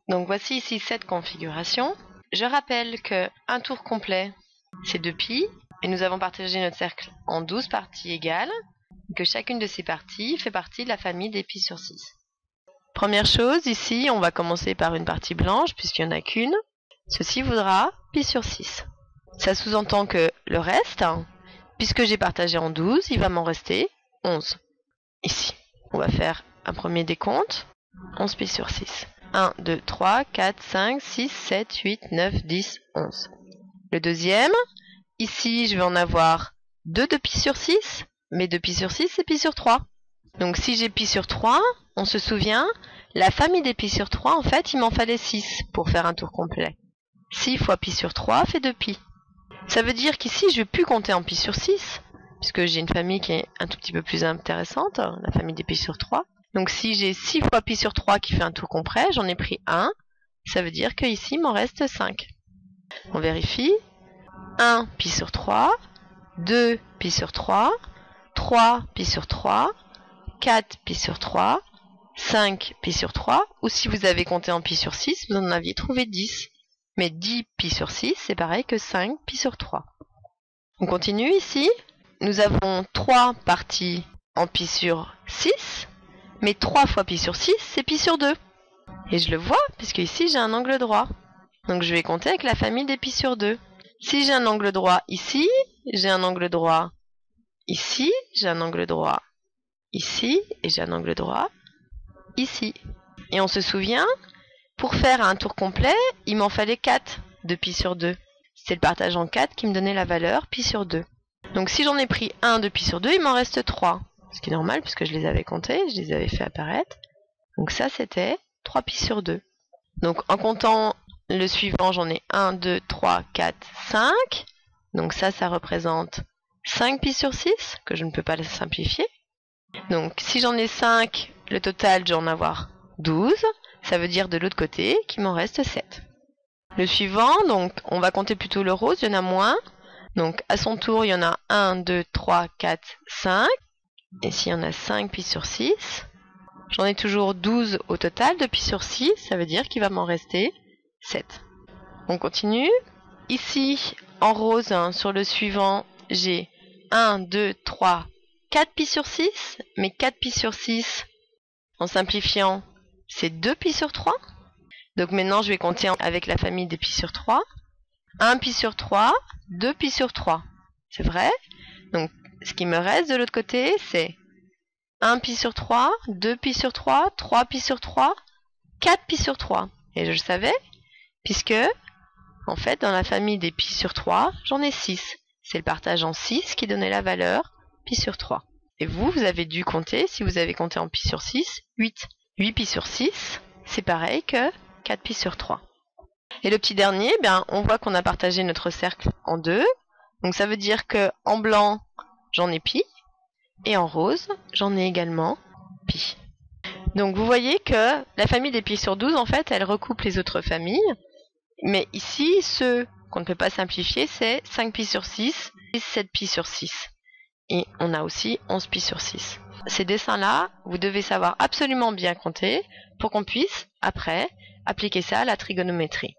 Donc voici ici cette configuration. Je rappelle qu'un tour complet, c'est 2π, et nous avons partagé notre cercle en 12 parties égales, et que chacune de ces parties fait partie de la famille des π sur 6. Première chose, ici, on va commencer par une partie blanche, puisqu'il n'y en a qu'une. Ceci vaudra π sur 6. Ça sous-entend que le reste, puisque j'ai partagé en 12, il va m'en rester 11. Ici, on va faire un premier décompte. 11 π sur 6. 1, 2, 3, 4, 5, 6, 7, 8, 9, 10, 11. Le deuxième, ici, je vais en avoir 2 de π sur 6, mais 2 π sur 6, c'est π sur 3. Donc si j'ai π sur 3, on se souvient, la famille des π sur 3, en fait, il m'en fallait 6 pour faire un tour complet. 6 fois π sur 3 fait 2π. Ça veut dire qu'ici, je ne vais plus compter en π sur 6, puisque j'ai une famille qui est un tout petit peu plus intéressante, la famille des π sur 3. Donc si j'ai 6 fois π sur 3 qui fait un tour complet, j'en ai pris 1, ça veut dire qu'ici, il m'en reste 5. On vérifie. 1 π sur 3, 2 π sur 3, 3 π sur 3, 4 π sur 3, 5 π sur 3, ou si vous avez compté en π sur 6, vous en aviez trouvé 10. Mais 10 π sur 6, c'est pareil que 5 π sur 3. On continue ici. Nous avons 3 parties en π sur 6, mais 3 fois π sur 6, c'est π sur 2. Et je le vois, puisque ici j'ai un angle droit. Donc je vais compter avec la famille des π sur 2. Si j'ai un angle droit ici, j'ai un angle droit ici, j'ai un angle droit ici, et j'ai un angle droit ici. Et on se souvient, pour faire un tour complet, il m'en fallait 4 de π sur 2. C'est le partage en 4 qui me donnait la valeur π sur 2. Donc si j'en ai pris 1 de π sur 2, il m'en reste 3. Ce qui est normal puisque je les avais comptés, je les avais fait apparaître. Donc ça c'était 3 π sur 2. Donc en comptant le suivant, j'en ai 1, 2, 3, 4, 5. Donc ça représente 5 π sur 6, que je ne peux pas le simplifier. Donc si j'en ai 5, le total, je vais en avoir 12. Ça veut dire de l'autre côté qu'il m'en reste 7. Le suivant, donc on va compter plutôt le rose, il y en a moins. Donc à son tour, il y en a 1, 2, 3, 4, 5. Et s'il y en a 5 π sur 6, j'en ai toujours 12 au total de π sur 6, ça veut dire qu'il va m'en rester 7. On continue. Ici, en rose, sur le suivant, j'ai 1, 2, 3, 4 π sur 6, mais 4 π sur 6, en simplifiant, c'est 2 π sur 3. Donc maintenant, je vais compter avec la famille des π sur 3. 1 π sur 3, 2 π sur 3. C'est vrai. Donc, ce qui me reste de l'autre côté, c'est 1 π sur 3, 2 π sur 3, 3 π sur 3, 4 π sur 3. Et je le savais, puisque, en fait, dans la famille des π sur 3, j'en ai 6. C'est le partage en 6 qui donnait la valeur π sur 3. Et vous avez dû compter, si vous avez compté en π sur 6, 8. 8 π sur 6, c'est pareil que 4 π sur 3. Et le petit dernier, on voit qu'on a partagé notre cercle en deux. Donc ça veut dire que en blanc, j'en ai π, et en rose, j'en ai également π. Donc vous voyez que la famille des π sur 12, en fait, elle recoupe les autres familles. Mais ici, ceux qu'on ne peut pas simplifier, c'est 5 π sur 6 et 7 π sur 6. Et on a aussi 11 π sur 6. Ces dessins-là, vous devez savoir absolument bien compter pour qu'on puisse, après, appliquer ça à la trigonométrie.